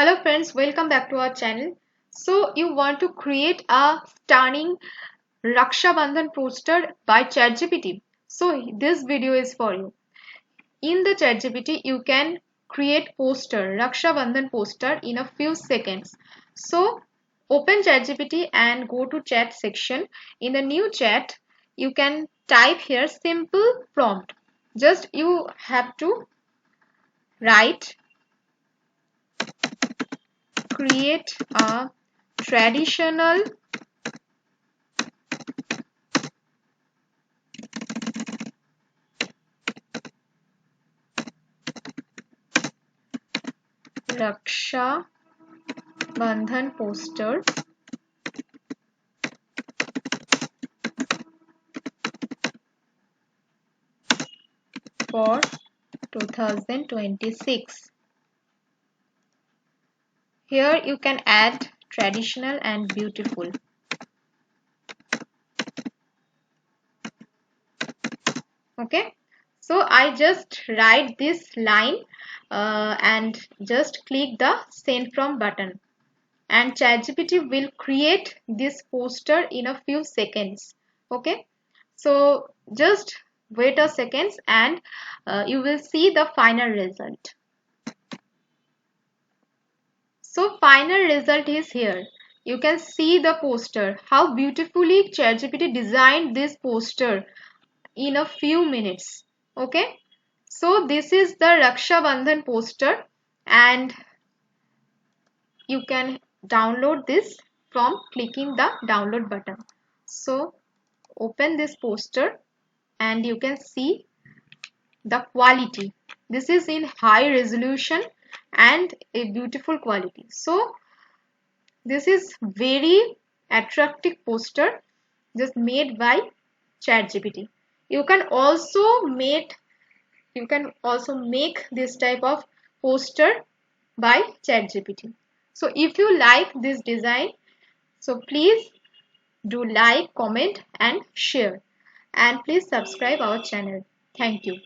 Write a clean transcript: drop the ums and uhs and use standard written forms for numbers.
Hello friends, welcome back to our channel. So you want to create a stunning Raksha Bandhan poster by ChatGPT. So this video is for you. In the ChatGPT you can create poster, Raksha Bandhan poster in a few seconds. So open ChatGPT and go to chat section. In the new chat you can type here simple prompt. Just you have to write create a traditional Raksha Bandhan poster for 2026. Here you can add traditional and beautiful. Okay, so I just write this line and just click the send from button, and ChatGPT will create this poster in a few seconds. Okay, so just wait a second and you will see the final result. So final result is here. You can see the poster, how beautifully ChatGPT designed this poster in a few minutes. Okay, so this is the Raksha Bandhan poster and you can download this from clicking the download button. So open this poster and you can see the quality. This is in high resolution and a beautiful quality. So this is very attractive poster just made by ChatGPT. You can also make this type of poster by ChatGPT. So if you like this design, so please do like, comment and share, and please subscribe our channel. Thank you.